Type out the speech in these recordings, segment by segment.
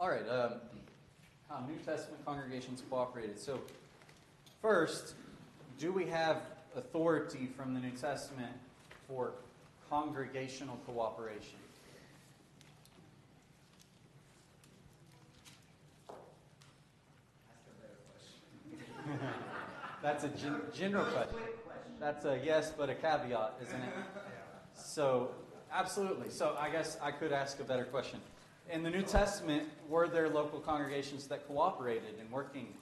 All right, how New Testament congregations cooperated. So first, do we have authority from the New Testament for congregational cooperation? That's a general question. That's a yes, but a caveat, isn't it? So, absolutely. So I guess I could ask a better question. In the New Testament, were there local congregations that cooperated in working,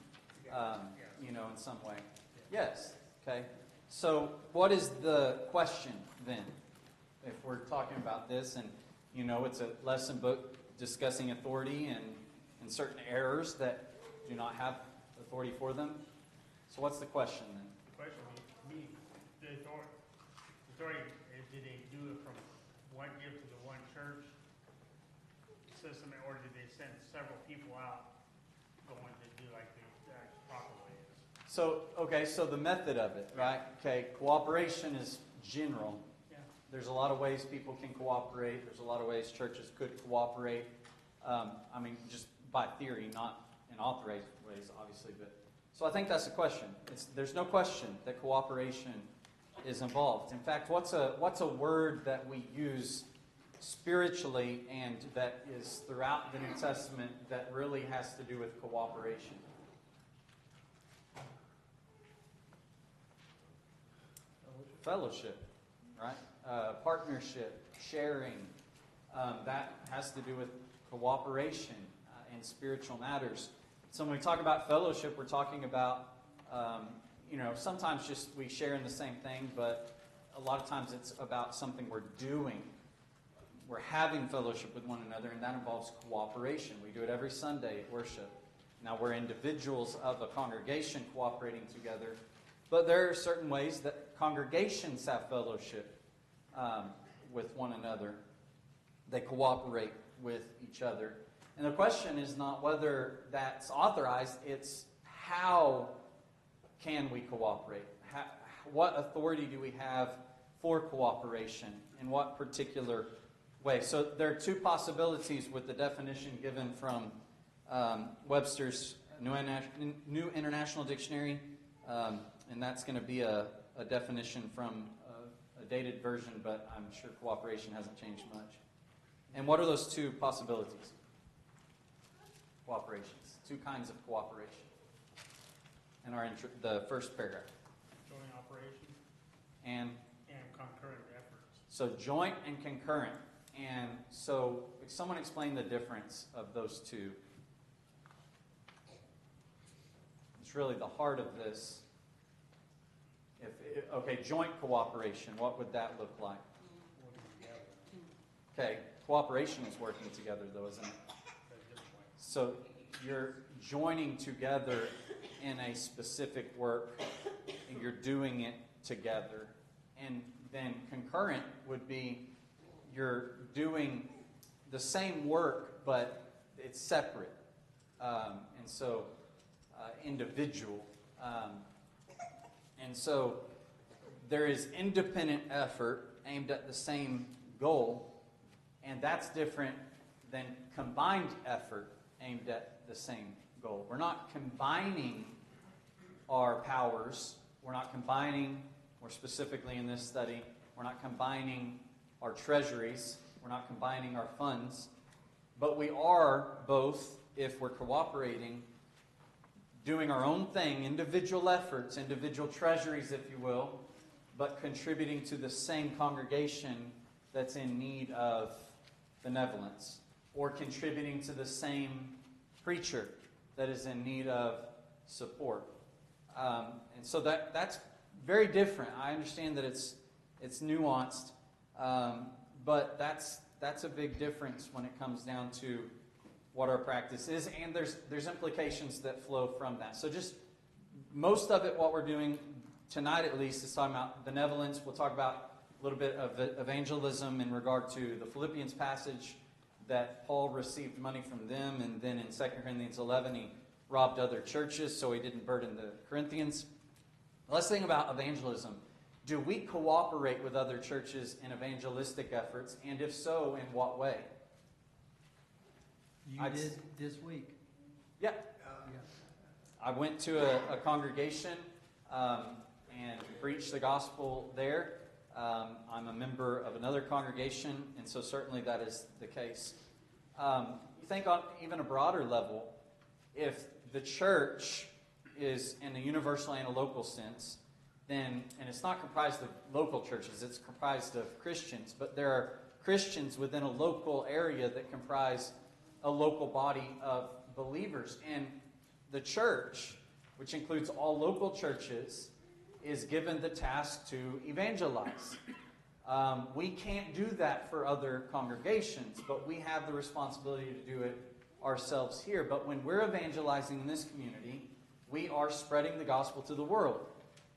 in some way? Yes. Okay. So what is the question then? If we're talking about this, and it's a lesson book discussing authority and certain errors that do not have authority for them. So what's the question then? The question would be, the authority, did they do it from one gift to the one church system, or did they send several people out going to do like the proper way is? So the method of it, right? Okay, cooperation is general. Yeah. There's a lot of ways people can cooperate. There's a lot of ways churches could cooperate. Just by theory, not in authorized ways, obviously. But so I think that's the question. There's no question that cooperation is involved. In fact, what's a word that we use spiritually and that is throughout the New Testament that really has to do with cooperation? Fellowship, right? Partnership, sharing. That has to do with cooperation in spiritual matters. So when we talk about fellowship, we're talking about, sometimes just we share in the same thing, but a lot of times it's about something we're doing. We're having fellowship with one another, and that involves cooperation. We do it every Sunday at worship. Now, we're individuals of a congregation cooperating together, but there are certain ways that congregations have fellowship with one another. They cooperate with each other. And the question is not whether that's authorized, it's how can we cooperate? What authority do we have for cooperation? In what particular way? So there are two possibilities with the definition given from Webster's New International Dictionary, and that's going to be a definition from a dated version, but I'm sure cooperation hasn't changed much. And what are those two possibilities? Cooperations. Two kinds of cooperation. In the first paragraph. Joint operation. And concurrent efforts. So joint and concurrent. And so someone explain the difference of those two. It's really the heart of this. Joint cooperation, what would that look like? Working together. Okay, cooperation is working together though, isn't it? So you're joining together in a specific work, and you're doing it together. And then concurrent would be you're doing the same work, but it's separate. And so individual. And so there is independent effort aimed at the same goal, and that's different than combined effort aimed at the same goal. We're not combining our powers. We're not combining, more specifically in this study, we're not combining our treasuries. We're not combining our funds. But we are both, if we're cooperating, doing our own thing, individual efforts, individual treasuries, if you will, but contributing to the same congregation that's in need of benevolence, or contributing to the same preacher that is in need of support. And so that's very different. I understand that it's nuanced, but that's a big difference when it comes down to what our practice is, and there's implications that flow from that. So just most of it, what we're doing tonight at least, is talking about benevolence. We'll talk about a little bit of evangelism in regard to the Philippians passage that Paul received money from them, and then in 2 Corinthians 11 he robbed other churches so he didn't burden the Corinthians. Let's think about evangelism. Do we cooperate with other churches in evangelistic efforts, and if so, in what way? You did this week. Yeah, Yeah. I went to a congregation and preached the gospel there. I'm a member of another congregation, and so certainly that is the case. You think on even a broader level, if the church is in a universal and a local sense, then, and it's not comprised of local churches, it's comprised of Christians, but there are Christians within a local area that comprise a local body of believers. And the church, which includes all local churches, is given the task to evangelize. We can't do that for other congregations, but we have the responsibility to do it ourselves here. But when we're evangelizing in this community, we are spreading the gospel to the world.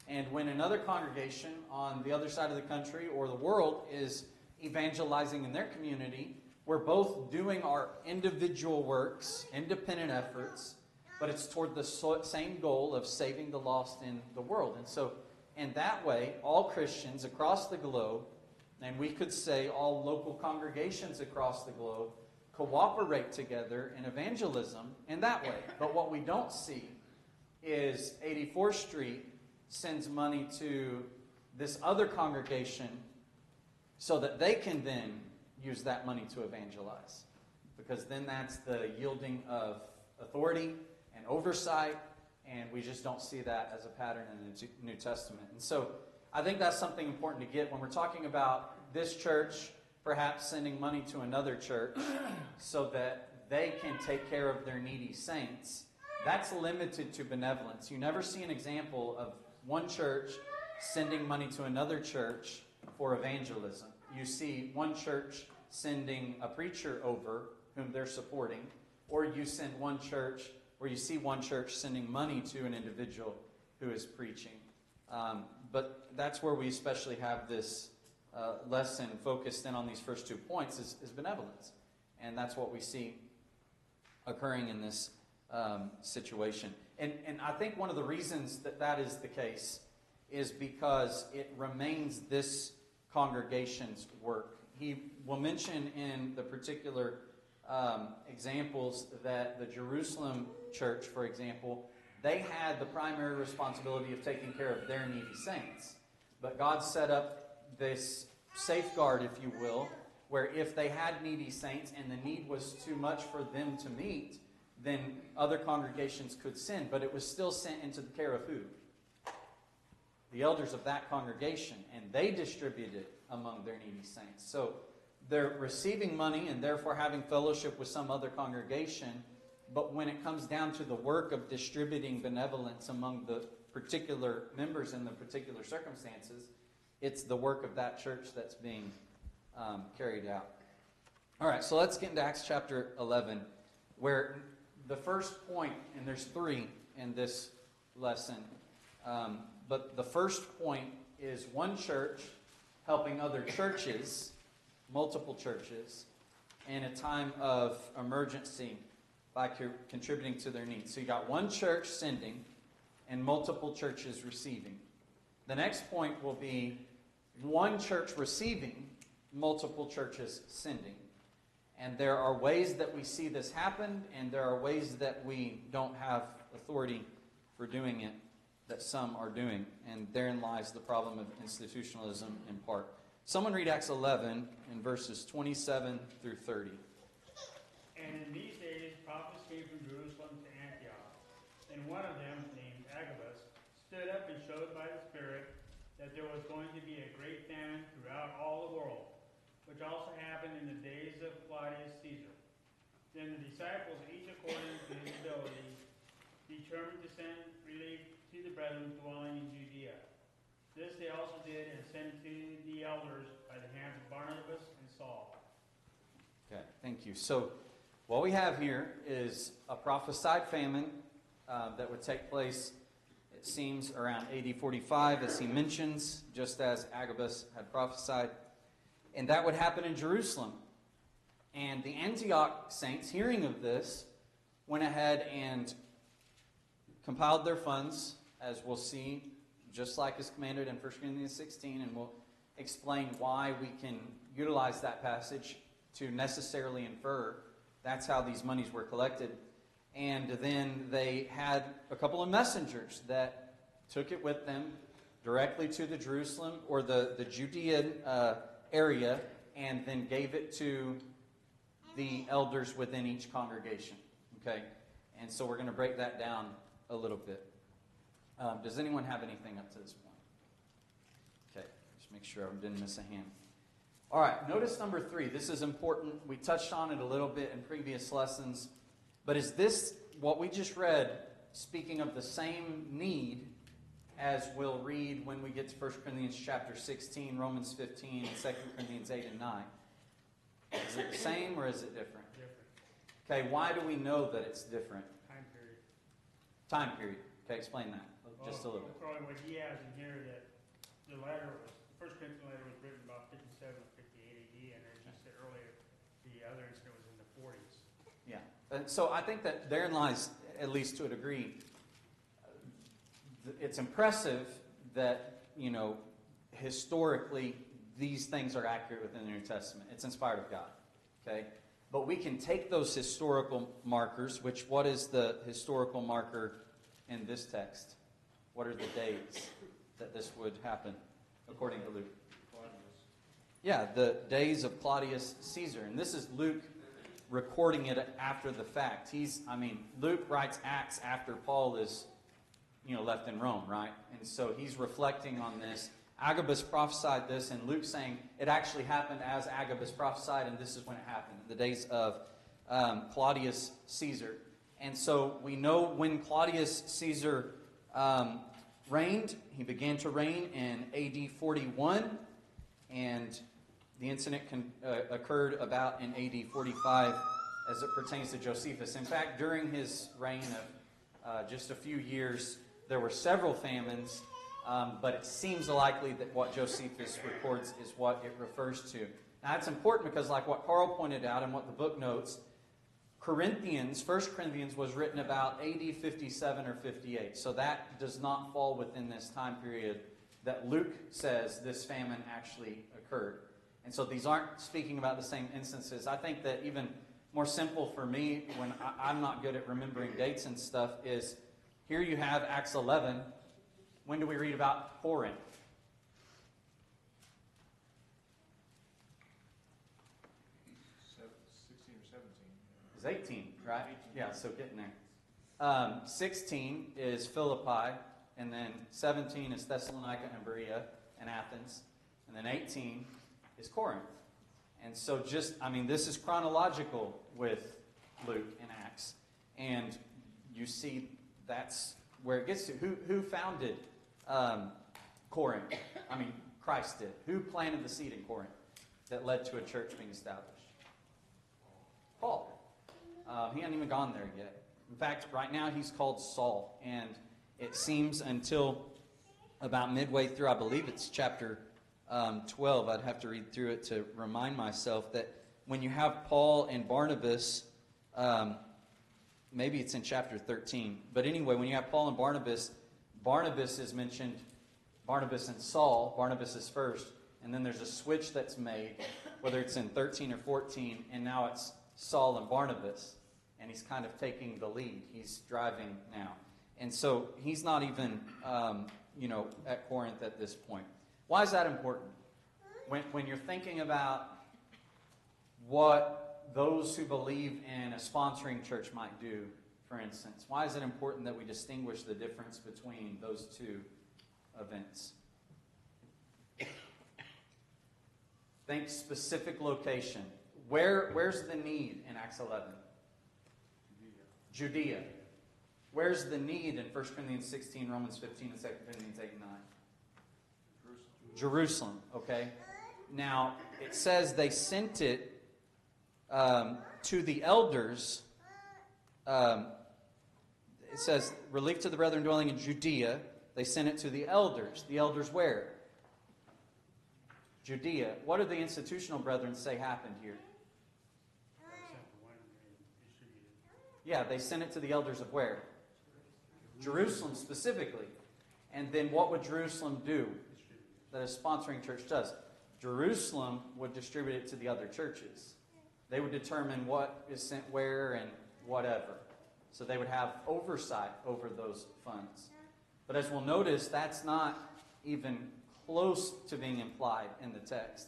And when another congregation on the other side of the country or the world is evangelizing in their community, we're both doing our individual works, independent efforts, but it's toward the same goal of saving the lost in the world. And so, in that way, all Christians across the globe, and we could say all local congregations across the globe, cooperate together in evangelism in that way. But what we don't see is 84th Street sends money to this other congregation so that they can then use that money to evangelize. Because then that's the yielding of authority and oversight, and we just don't see that as a pattern in the New Testament. And so I think that's something important to get when we're talking about this church perhaps sending money to another church so that they can take care of their needy saints. That's limited to benevolence. You never see an example of one church sending money to another church for evangelism. You see one church sending a preacher over whom they're supporting, or you send one church, or you see one church sending money to an individual who is preaching. But that's where we especially have this lesson focused in on these first 2 points is benevolence. And that's what we see occurring in this situation. And I think one of the reasons that that is the case is because it remains this congregation's work. He will mention in the particular examples that the Jerusalem church, for example, they had the primary responsibility of taking care of their needy saints. But God set up this safeguard, if you will, where if they had needy saints and the need was too much for them to meet, then other congregations could send. But it was still sent into the care of who? The elders of that congregation. And they distributed among their needy saints. So they're receiving money and therefore having fellowship with some other congregation. But when it comes down to the work of distributing benevolence among the particular members in the particular circumstances, it's the work of that church that's being carried out. All right, so let's get into Acts chapter 11, where the first point, and there's 3 in this lesson, but the first point is one church helping other churches, multiple churches, in a time of emergency by contributing to their needs. So you got one church sending and multiple churches receiving. The next point will be one church receiving, multiple churches sending. And there are ways that we see this happen, and there are ways that we don't have authority for doing it, that some are doing. And therein lies the problem of institutionalism in part. Someone read Acts 11 in verses 27 through 30. And in these days, prophets came from Jerusalem to Antioch. And one of them, named Agabus, stood up and showed by the Spirit that there was going to be a great famine throughout all the world, which also happened in the days of Claudius Caesar. Then the disciples, each according to his ability, determined to send relief to the brethren dwelling in Judea. This they also did and sent to the elders by the hands of Barnabas and Saul. Okay, thank you. So what we have here is a prophesied famine that would take place, it seems, around AD 45, as he mentions, just as Agabus had prophesied. And that would happen in Jerusalem. And the Antioch saints, hearing of this, went ahead and compiled their funds, as we'll see, just like is commanded in 1 Corinthians 16, and we'll explain why we can utilize that passage to necessarily infer That's how these monies were collected. And then they had a couple of messengers that took it with them directly to the Jerusalem or the Judean area, and then gave it to the elders within each congregation. Okay? And so we're going to break that down a little bit. Does anyone have anything up to this point? Okay, just make sure I didn't miss a hand. All right, notice number 3. This is important. We touched on it a little bit in previous lessons. But is this, what we just read, speaking of the same need as we'll read when we get to 1 Corinthians chapter 16, Romans 15, 2 Corinthians 8 and 9? Is it the same or is it different? Different. Okay, why do we know that it's different? Time period. Time period. Okay, explain that just a little bit. Probably what he has in here, that the letter was, the First Corinthians letter was written about 57 or 58 AD, and as you said earlier, the other incident was in the 40s. Yeah. So I think that therein lies, at least to a degree, it's impressive that, historically, these things are accurate within the New Testament. It's inspired of God. Okay? But we can take those historical markers, which, what is the historical marker in this text? What are the days that this would happen, according to Luke? Yeah, the days of Claudius Caesar. And this is Luke recording it after the fact. Luke writes Acts after Paul is, left in Rome, right? And so he's reflecting on this. Agabus prophesied this, and Luke saying it actually happened as Agabus prophesied, and this is when it happened, the days of Claudius Caesar. And so we know when Claudius Caesar reigned. He began to reign in AD 41, and the incident occurred about in AD 45 as it pertains to Josephus. In fact, during his reign of just a few years, there were several famines, but it seems likely that what Josephus records is what it refers to. Now, that's important because, like what Carl pointed out and what the book notes, 1 Corinthians was written about AD 57 or 58. So that does not fall within this time period that Luke says this famine actually occurred. And so these aren't speaking about the same instances. I think that even more simple for me, when I'm not good at remembering dates and stuff, is here you have Acts 11. When do we read about Corinth? 18, right? 18. Yeah, so getting there. 16 is Philippi, and then 17 is Thessalonica and Berea and Athens, and then 18 is Corinth. And so this is chronological with Luke and Acts. And you see that's where it gets to. Who founded Corinth? Christ did. Who planted the seed in Corinth that led to a church being established? Paul. He hadn't even gone there yet. In fact, right now he's called Saul. And it seems until about midway through, I believe it's chapter 12, I'd have to read through it to remind myself that when you have Paul and Barnabas, maybe it's in chapter 13. But anyway, when you have Paul and Barnabas, Barnabas is mentioned, Barnabas and Saul. Barnabas is first. And then there's a switch that's made, whether it's in 13 or 14, and now it's Saul and Barnabas, and he's kind of taking the lead. He's driving now. And so he's not even, at Corinth at this point. Why is that important? When you're thinking about what those who believe in a sponsoring church might do, for instance, why is it important that we distinguish the difference between those two events? Think specific location. Where's the need in Acts 11? Judea. Where's the need in 1 Corinthians 16, Romans 15, and 2 Corinthians 8 and 9? Jerusalem. Okay. Now, it says they sent it to the elders. It says, relief to the brethren dwelling in Judea. They sent it to the elders. The elders where? Judea. What did the institutional brethren say happened here? Yeah, they sent it to the elders of where? Jerusalem specifically. And then what would Jerusalem do that a sponsoring church does? Jerusalem would distribute it to the other churches. They would determine what is sent where and whatever. So they would have oversight over those funds. But as we'll notice, that's not even close to being implied in the text.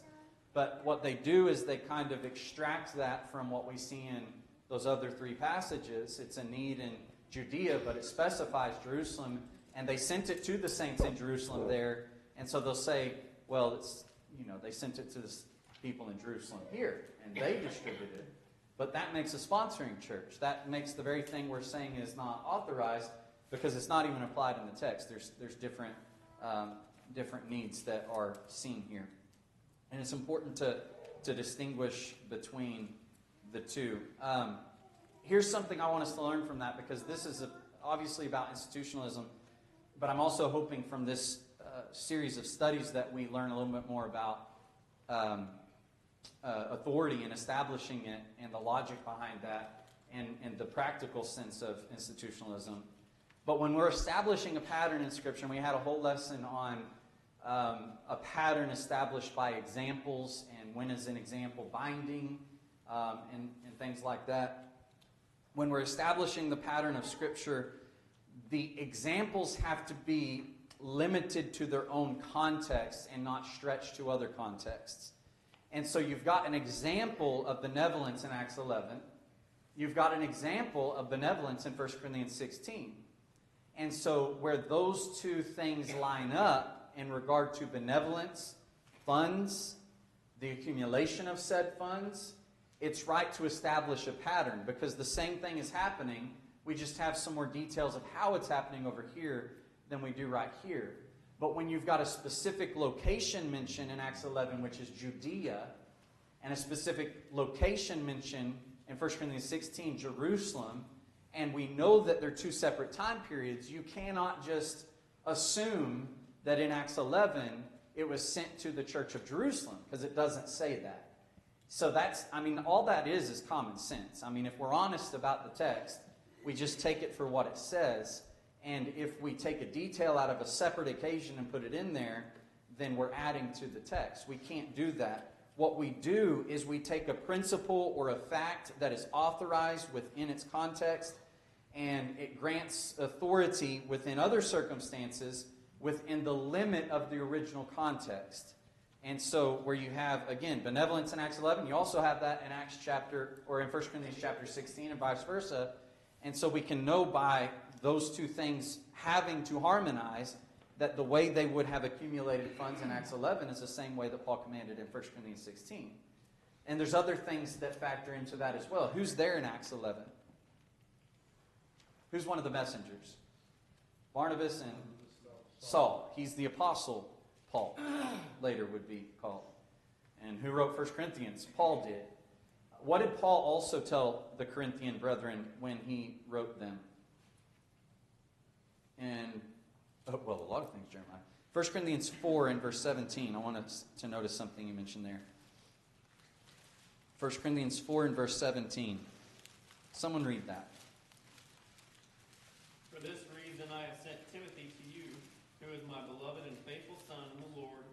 But what they do is they kind of extract that from what we see in those other three passages. It's a need in Judea, but it specifies Jerusalem. And they sent it to the saints in Jerusalem there. And so they'll say, well, it's, they sent it to the people in Jerusalem here, and they distributed it. But that makes a sponsoring church. That makes the very thing we're saying is not authorized, because it's not even applied in the text. There's different needs that are seen here. And it's important to distinguish between the two. Here's something I want us to learn from that, because this is obviously about institutionalism, but I'm also hoping from this series of studies that we learn a little bit more about authority and establishing it, and the logic behind that, and the practical sense of institutionalism. But when we're establishing a pattern in Scripture, and we had a whole lesson on a pattern established by examples, and when is an example binding, and things like that. When we're establishing the pattern of Scripture, the examples have to be limited to their own context and not stretched to other contexts. And so you've got an example of benevolence in Acts 11. You've got an example of benevolence in 1 Corinthians 16. And so where those two things line up in regard to benevolence, funds, the accumulation of said funds, it's right to establish a pattern, because the same thing is happening. We just have some more details of how it's happening over here than we do right here. But when you've got a specific location mentioned in Acts 11, which is Judea, and a specific location mentioned in 1 Corinthians 16, Jerusalem, and we know that they're two separate time periods, you cannot just assume that in Acts 11 it was sent to the church of Jerusalem, because it doesn't say that. So all that is common sense. If we're honest about the text, we just take it for what it says. And if we take a detail out of a separate occasion and put it in there, then we're adding to the text. We can't do that. What we do is we take a principle or a fact that is authorized within its context, and it grants authority within other circumstances within the limit of the original context. And so where you have, again, benevolence in Acts 11, you also have that in Acts chapter, or in 1 Corinthians chapter 16, and vice versa. And so we can know by those two things having to harmonize that the way they would have accumulated funds in Acts 11 is the same way that Paul commanded in 1 Corinthians 16. And there's other things that factor into that as well. Who's there in Acts 11? Who's one of the messengers? Barnabas and Saul. He's the apostle Paul, later would be called. And who wrote 1 Corinthians? Paul did. What did Paul also tell the Corinthian brethren when he wrote them? And, a lot of things, Jeremiah. 1 Corinthians 4 and verse 17. I want us to notice something you mentioned there. 1 Corinthians 4 and verse 17. Someone read that. For this reason I have sent Timothy to you, who is my beloved and faithful son in the Lord,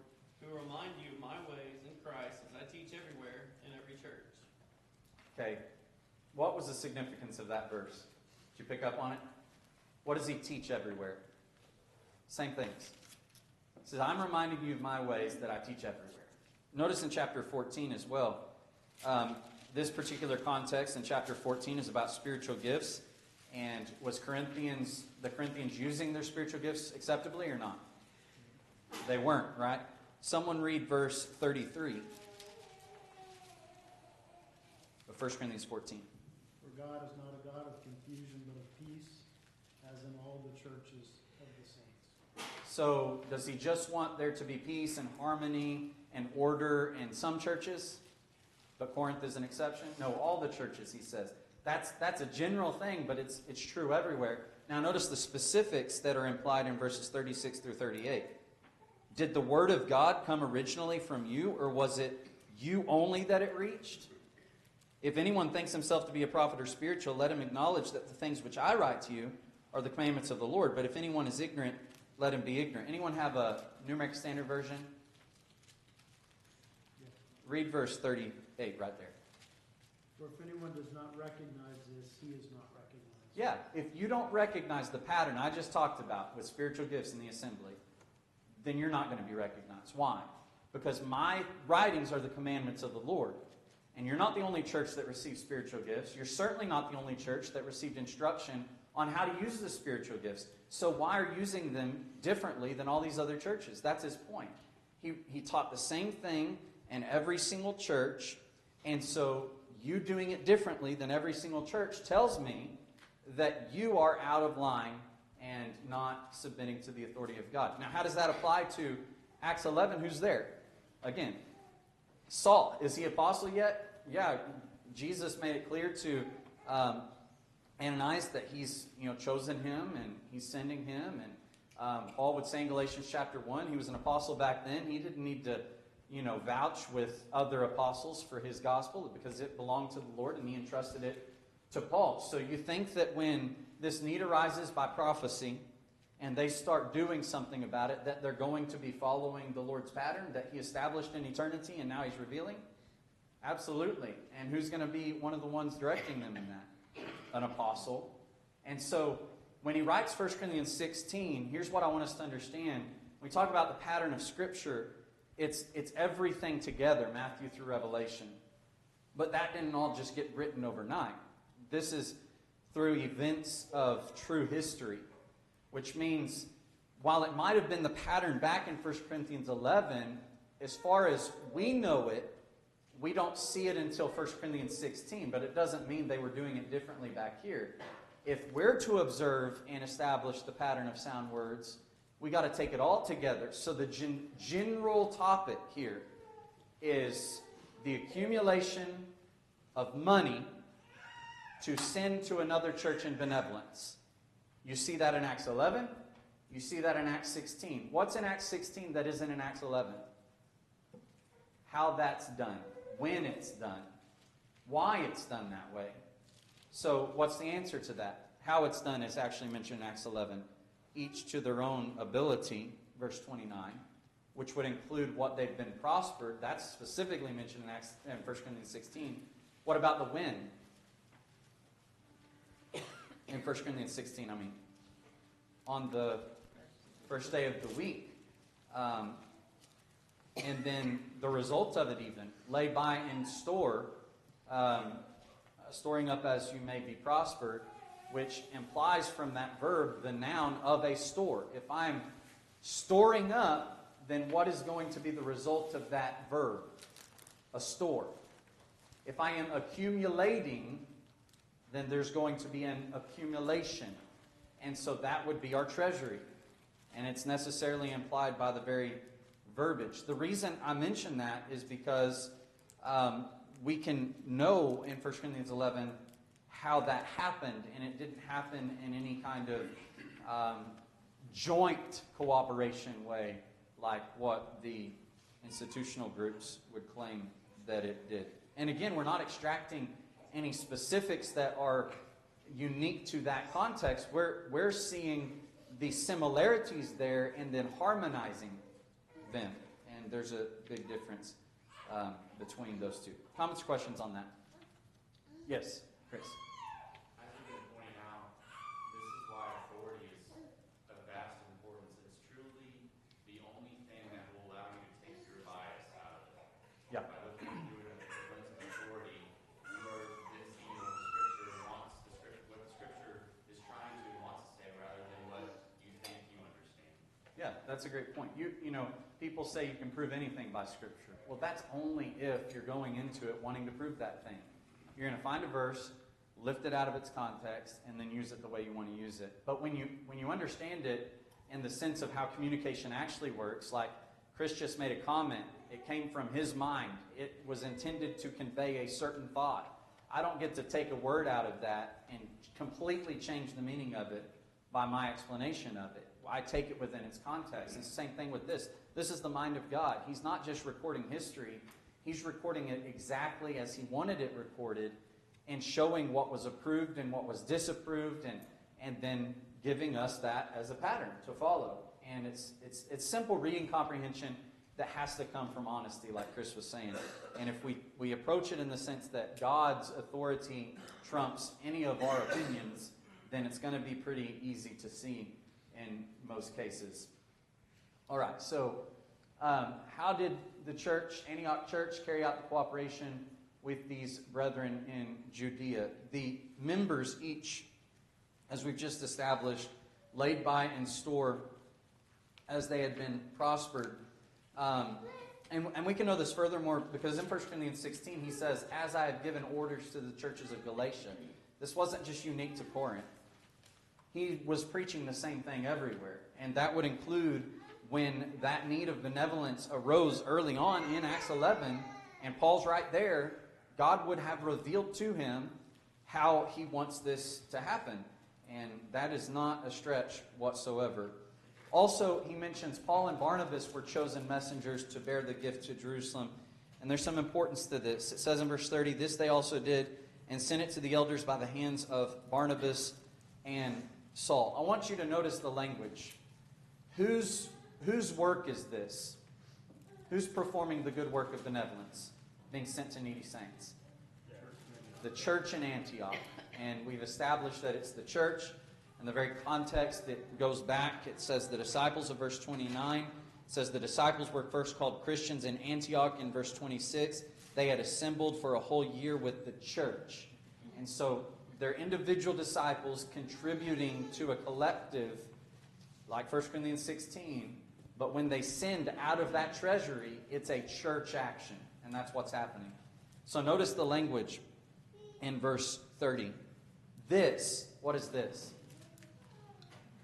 who will remind you of my ways in Christ as I teach everywhere in every church. Okay. What was the significance of that verse? Did you pick up on it? What does he teach everywhere? Same things. He says, I'm reminding you of my ways that I teach everywhere. Notice in chapter 14 as well. This particular context in chapter 14 is about spiritual gifts. And was the Corinthians using their spiritual gifts acceptably or not? They weren't, right? Someone read verse 33 of 1 Corinthians 14. For God is not a God of confusion, but of peace, as in all the churches of the saints. So, does he just want there to be peace and harmony and order in some churches? But Corinth is an exception? No, all the churches, he says. That's a general thing, but it's true everywhere. Now notice the specifics that are implied in verses 36 through 38. Did the word of God come originally from you, or was it you only that it reached? If anyone thinks himself to be a prophet or spiritual, let him acknowledge that the things which I write to you are the commandments of the Lord. But if anyone is ignorant, let him be ignorant. Anyone have a New American Standard Version? Read verse 38 right there. For if anyone does not recognize this, he is not recognized. Yeah, if you don't recognize the pattern I just talked about with spiritual gifts in the assembly, then you're not going to be recognized. Why? Because my writings are the commandments of the Lord. And you're not the only church that receives spiritual gifts. You're certainly not the only church that received instruction on how to use the spiritual gifts. So why are you using them differently than all these other churches? That's his point. He taught the same thing in every single church. And so you doing it differently than every single church tells me that you are out of line and not submitting to the authority of God. Now, how does that apply to Acts 11? Who's there? Again, Saul. Is he apostle yet? Yeah, Jesus made it clear to Ananias that he's chosen him and he's sending him. And Paul would say in Galatians chapter 1, he was an apostle back then. He didn't need to vouch with other apostles for his gospel because it belonged to the Lord and he entrusted it to Paul. So you think that when this need arises by prophecy and they start doing something about it, that they're going to be following the Lord's pattern that he established in eternity and now he's revealing? Absolutely. And who's going to be one of the ones directing them in that? An apostle. And so when he writes 1 Corinthians 16, here's what I want us to understand. When we talk about the pattern of Scripture, it's everything together, Matthew through Revelation. But that didn't all just get written overnight. This is through events of true history, which means while it might have been the pattern back in 1 Corinthians 11, as far as we know it, we don't see it until 1 Corinthians 16, but it doesn't mean they were doing it differently back here. If we're to observe and establish the pattern of sound words, we got to take it all together. So the general topic here is the accumulation of money to send to another church in benevolence. You see that in Acts 11. You see that in Acts 16. What's in Acts 16 that isn't in Acts 11? How that's done. When it's done. Why it's done that way. So what's the answer to that? How it's done is actually mentioned in Acts 11. Each to their own ability, verse 29, which would include what they've been prospered. That's specifically mentioned in 1 Corinthians 16. What about the when? In 1 Corinthians 16, on the first day of the week. And then the result of it even, lay by and store, storing up as you may be prospered, which implies from that verb the noun of a store. If I'm storing up, then what is going to be the result of that verb? A store. If I am accumulating, then there's going to be an accumulation. And so that would be our treasury. And it's necessarily implied by the very verbiage. The reason I mention that is because we can know in 1 Corinthians 11 how that happened, and it didn't happen in any kind of joint cooperation way like what the institutional groups would claim that it did. And again, we're not extracting any specifics that are unique to that context. We're seeing the similarities there and then harmonizing them. And there's a big difference between those two. Comments or questions on that? Yes, Chris. I think in pointing out, this is why authority is of vast importance. It's truly the only thing that will allow you to take your bias out of it. Yeah. By looking through it as a lens of authority, you are then seeing what the Scripture is trying to and wants to say, rather than what you think you understand. Yeah, that's a great point. You know, people say you can prove anything by Scripture. Well, that's only if you're going into it wanting to prove that thing. You're going to find a verse, lift it out of its context, and then use it the way you want to use it. But when you understand it in the sense of how communication actually works, like Chris just made a comment, it came from his mind. It was intended to convey a certain thought. I don't get to take a word out of that and completely change the meaning of it by my explanation of it. I take it within its context. It's the same thing with this. This is the mind of God. He's not just recording history. He's recording it exactly as he wanted it recorded and showing what was approved and what was disapproved and then giving us that as a pattern to follow. And it's simple reading comprehension. that has to come from honesty, like Chris was saying. And if we approach it in the sense that God's authority trumps any of our opinions, then it's going to be pretty easy to see in most cases. All right, so how did the church, Antioch Church, carry out the cooperation with these brethren in Judea? The members each, as we've just established, laid by in store as they had been prospered. And we can know this furthermore because in 1 Corinthians 16 he says, as I have given orders to the churches of Galatia. This wasn't just unique to Corinth. He was preaching the same thing everywhere. And that would include when that need of benevolence arose early on in Acts 11, and Paul's right there, God would have revealed to him how he wants this to happen. And that is not a stretch whatsoever. Also, he mentions Paul and Barnabas were chosen messengers to bear the gift to Jerusalem. And there's some importance to this. It says in verse 30, this they also did and sent it to the elders by the hands of Barnabas and Saul. I want you to notice the language. Whose work is this? Who's performing the good work of benevolence? Being sent to needy saints. The church in Antioch. And we've established that it's the church. In the very context that goes back, it says the disciples of verse 29. It says the disciples were first called Christians in Antioch in verse 26. They had assembled for a whole year with the church. And so they're individual disciples contributing to a collective, like 1 Corinthians 16. But when they send out of that treasury, it's a church action. And that's what's happening. So notice the language in verse 30. This, what is this?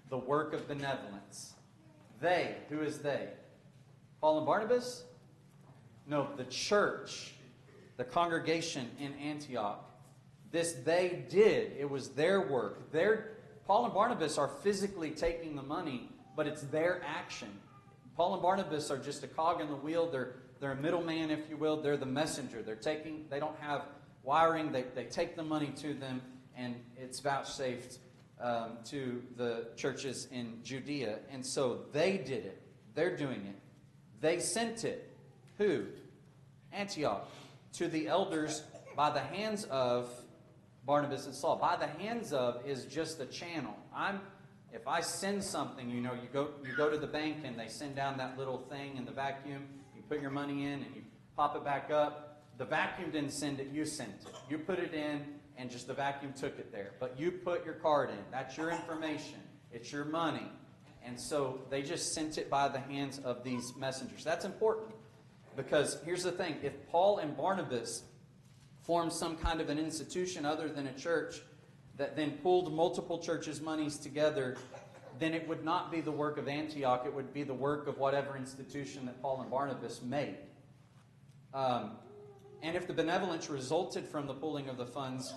The work of benevolence. They, who is they? Paul and Barnabas? No, the church, the congregation in Antioch. This they did. It was their work. Paul and Barnabas are physically taking the money, but it's their action. Paul and Barnabas are just a cog in the wheel. They're a middleman, if you will. They're the messenger. They don't have wiring. They take the money to them, and it's vouchsafed to the churches in Judea. And so they did it. They're doing it. They sent it. Who? Antioch. To the elders by the hands of Barnabas and Saul. By the hands of is just a channel. If I send something, you go to the bank and they send down that little thing in the vacuum. You put your money in and you pop it back up. The vacuum didn't send it, you sent it. You put it in and just the vacuum took it there. But you put your card in. That's your information. It's your money. And so they just sent it by the hands of these messengers. That's important because here's the thing. If Paul and Barnabas formed some kind of an institution other than a church that then pulled multiple churches' monies together, then it would not be the work of Antioch. It would be the work of whatever institution that Paul and Barnabas made. And if the benevolence resulted from the pooling of the funds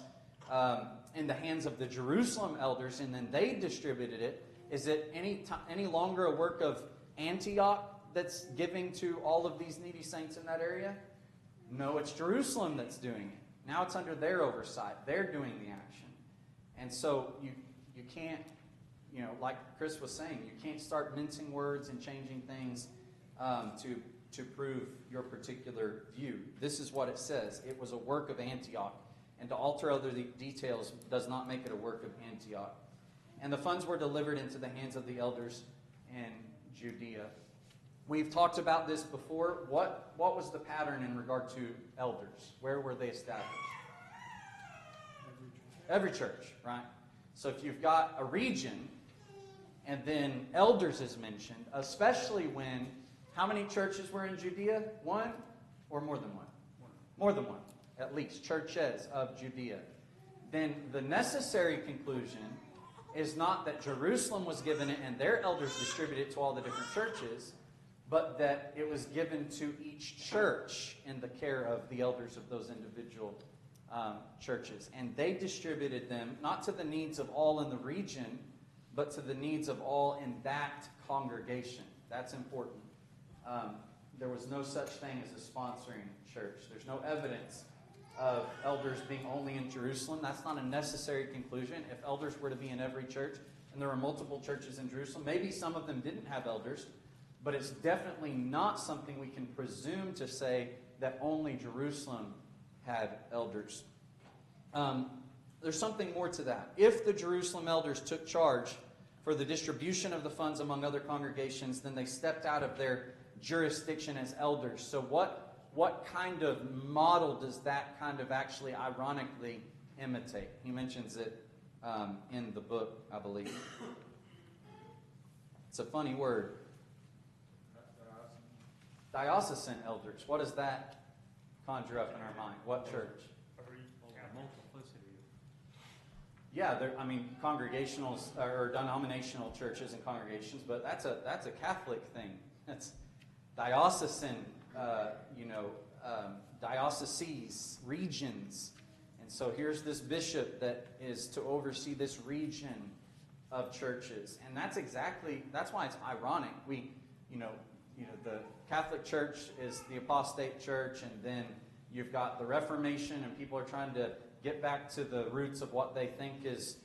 in the hands of the Jerusalem elders and then they distributed it, is it any longer a work of Antioch that's giving to all of these needy saints in that area? No, it's Jerusalem that's doing it. Now it's under their oversight. They're doing the action. And so you can't, like Chris was saying, you can't start mincing words and changing things to prove your particular view. This is what it says. It was a work of Antioch. And to alter other details does not make it a work of Antioch. And the funds were delivered into the hands of the elders in Judea. We've talked about this before. What was the pattern in regard to elders? Where were they established? Every church, right? So if you've got a region and then elders is mentioned, especially when, how many churches were in Judea? One or more than one? More than one, at least, churches of Judea. Then the necessary conclusion is not that Jerusalem was given it and their elders distributed it to all the different churches, but that it was given to each church in the care of the elders of those individual churches. And they distributed them not to the needs of all in the region, but to the needs of all in that congregation. That's important. There was no such thing as a sponsoring church. There's no evidence of elders being only in Jerusalem. That's not a necessary conclusion. If elders were to be in every church, and there were multiple churches in Jerusalem, maybe some of them didn't have elders, But it's definitely not something we can presume to say that only Jerusalem had elders. There's something more to that. If the Jerusalem elders took charge for the distribution of the funds among other congregations, then they stepped out of their jurisdiction as elders. So what kind of model does that kind of actually ironically imitate? He mentions it in the book, I believe. It's a funny word. Diocesan elders. What does that conjure up in our mind? What church? Yeah, congregational or denominational churches and congregations, but that's a Catholic thing. That's diocesan, dioceses, regions. And so here's this bishop that is to oversee this region of churches. And that's why it's ironic. The Catholic Church is the apostate church, and then you've got the Reformation, and people are trying to get back to the roots of what they think is,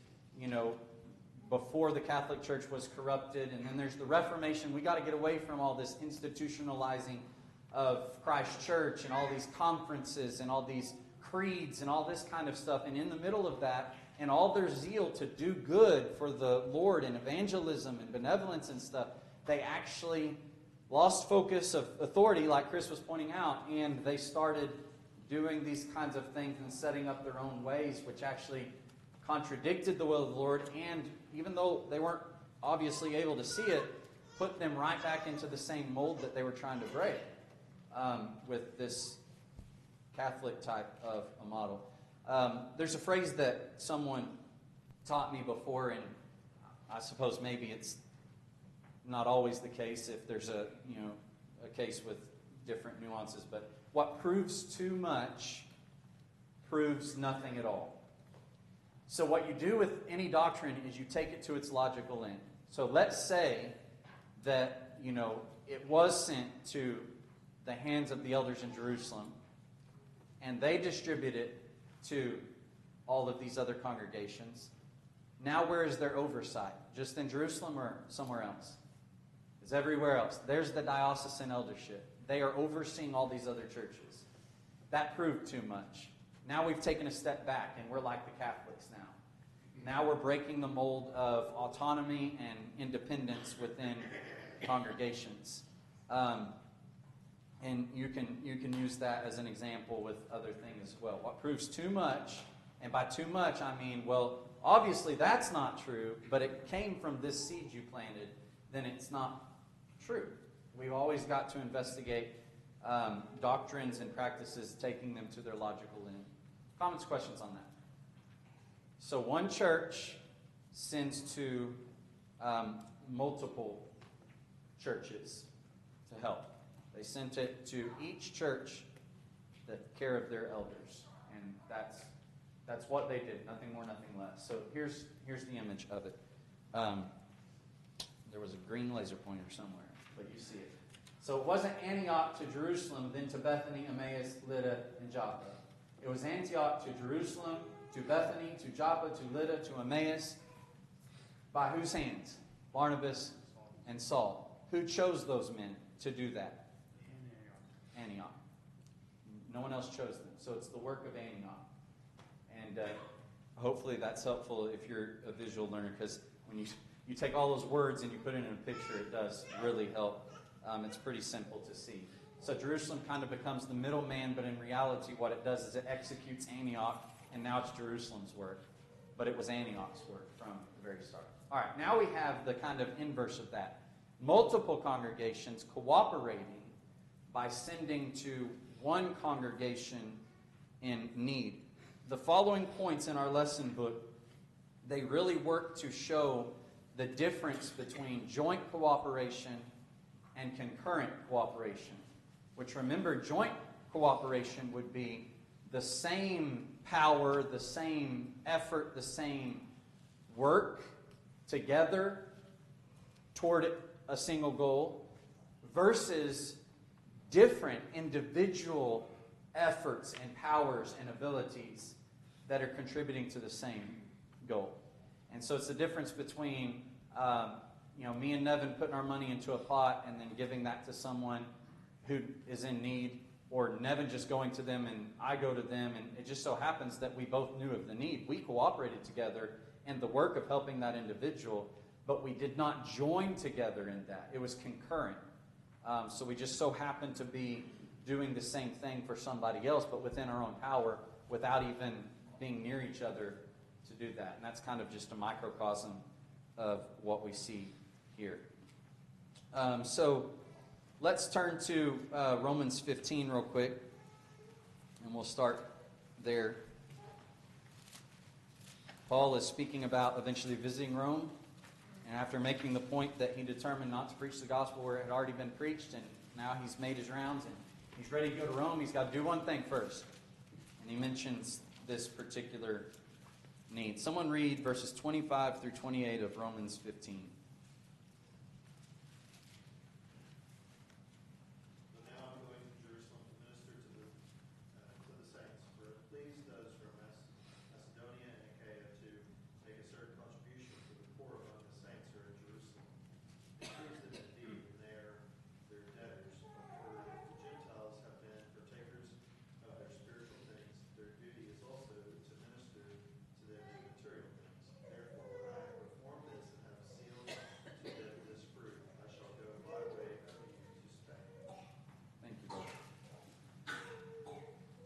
before the Catholic Church was corrupted. And then there's the Reformation. We got to get away from all this institutionalizing of Christ Church and all these conferences and all these creeds and all this kind of stuff. And in the middle of that, and all their zeal to do good for the Lord and evangelism and benevolence and stuff, they actually lost focus of authority, like Chris was pointing out, and they started doing these kinds of things and setting up their own ways, which actually contradicted the will of the Lord, and even though they weren't obviously able to see it, put them right back into the same mold that they were trying to break with this Catholic type of a model. There's a phrase that someone taught me before, and I suppose maybe it's not always the case if there's a case with different nuances, but what proves too much proves nothing at all. So what you do with any doctrine is you take it to its logical end. So let's say that, it was sent to the hands of the elders in Jerusalem, and they distribute it to all of these other congregations. Now where is their oversight? Just in Jerusalem or somewhere else? It's everywhere else. There's the diocesan eldership. They are overseeing all these other churches. That proved too much. Now we've taken a step back, and we're like the Catholics now. Now we're breaking the mold of autonomy and independence within congregations. And you can use that as an example with other things as well. What proves too much, and by too much I mean, well, obviously that's not true, but it came from this seed you planted, then it's not true. We've always got to investigate doctrines and practices, taking them to their logical end. Comments, questions on that? So one church sends to multiple churches to help. They sent it to each church, the care of their elders. And that's what they did. Nothing more, nothing less. So here's the image of it. There was a green laser pointer somewhere, but you see it. So it wasn't Antioch to Jerusalem, then to Bethany, Emmaus, Lydda, and Joppa. It was Antioch to Jerusalem, to Bethany, to Joppa, to Lydda, to Emmaus. By whose hands? Barnabas and Saul. Who chose those men to do that? Antioch. No one else chose them. So it's the work of Antioch. And hopefully that's helpful if you're a visual learner, because when you take all those words and you put it in a picture, it does really help. It's pretty simple to see. So Jerusalem kind of becomes the middleman, but in reality what it does is it executes Antioch, and now it's Jerusalem's work. But it was Antioch's work from the very start. All right, now we have the kind of inverse of that. Multiple congregations cooperating by sending to one congregation in need. The following points in our lesson book, they really work to show the difference between joint cooperation and concurrent cooperation. Which, remember, joint cooperation would be the same power, the same effort, the same work together toward a single goal, versus different individual efforts and powers and abilities that are contributing to the same goal. And so it's the difference between me and Nevin putting our money into a pot and then giving that to someone who is in need, or Nevin just going to them and I go to them, and it just so happens that we both knew of the need. We cooperated together in the work of helping that individual, but we did not join together in that. It was concurrent. So we just so happened to be doing the same thing for somebody else, but within our own power, without even being near each other to do that. And that's kind of just a microcosm of what we see here. So let's turn to Romans 15 real quick, and we'll start there. Paul is speaking about eventually visiting Rome, and after making the point that he determined not to preach the gospel where it had already been preached, and now he's made his rounds and he's ready to go to Rome, he's got to do one thing first. And he mentions this particular need. Someone read verses 25 through 28 of Romans 15.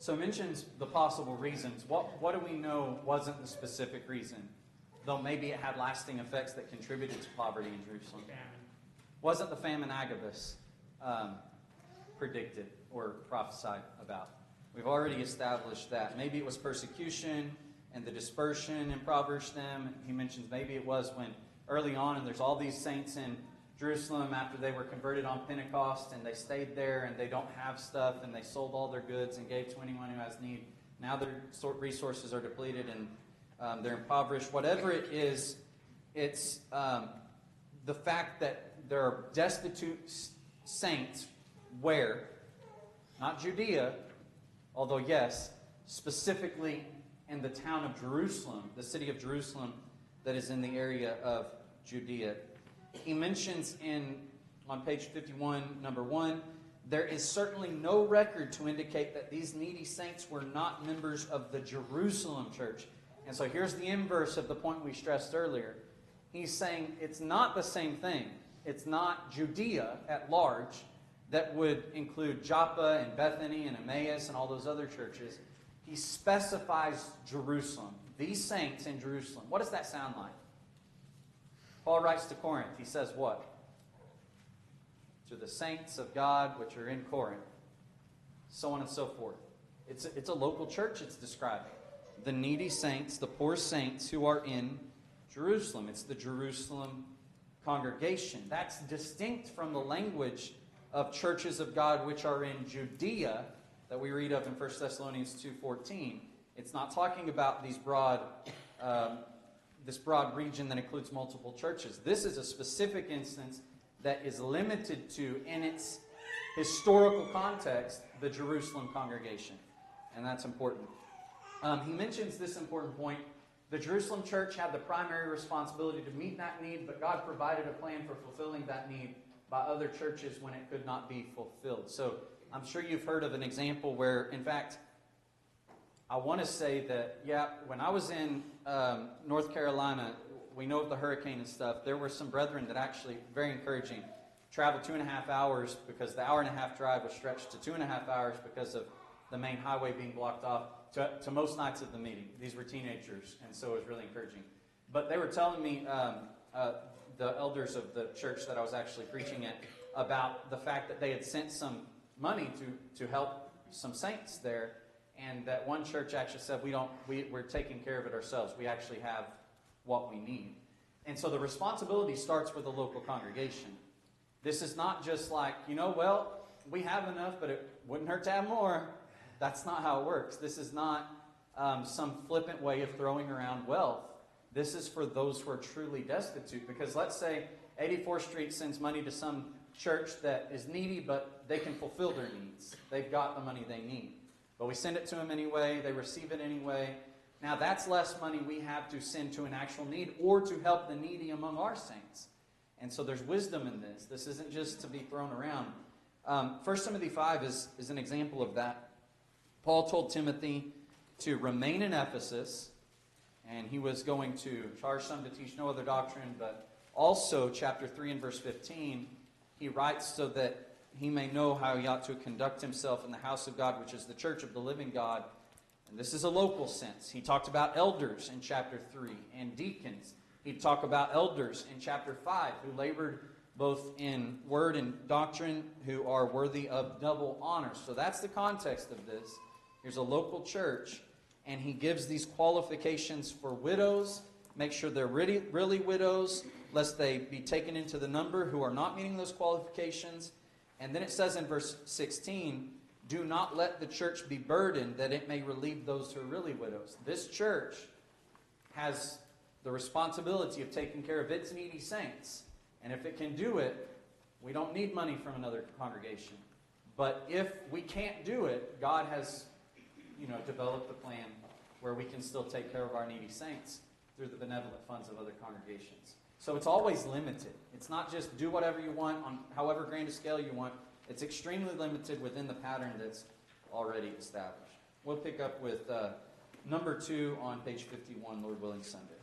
So it mentions the possible reasons. What do we know wasn't the specific reason? Though maybe it had lasting effects that contributed to poverty in Jerusalem. Famine. Wasn't the famine Agabus predicted or prophesied about? We've already established that. Maybe it was persecution and the dispersion impoverished them. He mentions maybe it was when early on, and there's all these saints in Jerusalem after they were converted on Pentecost, and they stayed there and they don't have stuff, and they sold all their goods and gave to anyone who has need. Now their resources are depleted and they're impoverished. Whatever it is, it's the fact that there are destitute saints where, not Judea, although yes, specifically in the town of Jerusalem, the city of Jerusalem that is in the area of Judea. He mentions on page 51, number 1, there is certainly no record to indicate that these needy saints were not members of the Jerusalem church. And so here's the inverse of the point we stressed earlier. He's saying it's not the same thing. It's not Judea at large that would include Joppa and Bethany and Emmaus and all those other churches. He specifies Jerusalem. These saints in Jerusalem. What does that sound like? Paul writes to Corinth. He says what? To the saints of God which are in Corinth. So on and so forth. It's a local church it's describing. The needy saints, the poor saints who are in Jerusalem. It's the Jerusalem congregation. That's distinct from the language of churches of God which are in Judea that we read of in 1 Thessalonians 2:14. It's not talking about these this broad region that includes multiple churches. This is a specific instance that is limited to, in its historical context, the Jerusalem congregation. And that's important. He mentions this important point. The Jerusalem church had the primary responsibility to meet that need, but God provided a plan for fulfilling that need by other churches when it could not be fulfilled. So I'm sure you've heard of an example where, in fact, I want to say that, when I was in North Carolina, we know of the hurricane and stuff, there were some brethren that actually, very encouraging, traveled 2.5 hours because the hour-and-a-half drive was stretched to 2.5 hours because of the main highway being blocked off to most nights of the meeting. These were teenagers, and so it was really encouraging. But they were telling me, the elders of the church that I was actually preaching at, about the fact that they had sent some money to help some saints there, and that one church actually said, we're taking care of it ourselves. We actually have what we need. And so the responsibility starts with the local congregation. This is not just like, we have enough, but it wouldn't hurt to have more. That's not how it works. This is not some flippant way of throwing around wealth. This is for those who are truly destitute. Because let's say 84th Street sends money to some church that is needy, but they can fulfill their needs. They've got the money they need. But we send it to them anyway. They receive it anyway. Now that's less money we have to send to an actual need or to help the needy among our saints. And so there's wisdom in this. This isn't just to be thrown around. 1 Timothy 5 is an example of that. Paul told Timothy to remain in Ephesus, and he was going to charge some to teach no other doctrine, but also, chapter 3 and verse 15, he writes so that he may know how he ought to conduct himself in the house of God, which is the church of the living God. And this is a local sense. He talked about elders in chapter 3 and deacons. He'd talk about elders in chapter 5 who labored both in word and doctrine, who are worthy of double honor. So that's the context of this. Here's a local church, and he gives these qualifications for widows. Make sure they're really widows, lest they be taken into the number who are not meeting those qualifications. And then it says in verse 16, do not let the church be burdened, that it may relieve those who are really widows. This church has the responsibility of taking care of its needy saints. And if it can do it, we don't need money from another congregation. But if we can't do it, God has, developed the plan where we can still take care of our needy saints through the benevolent funds of other congregations. So it's always limited. It's not just do whatever you want on however grand a scale you want. It's extremely limited within the pattern that's already established. We'll pick up with number 2 on page 51, Lord willing, Sunday.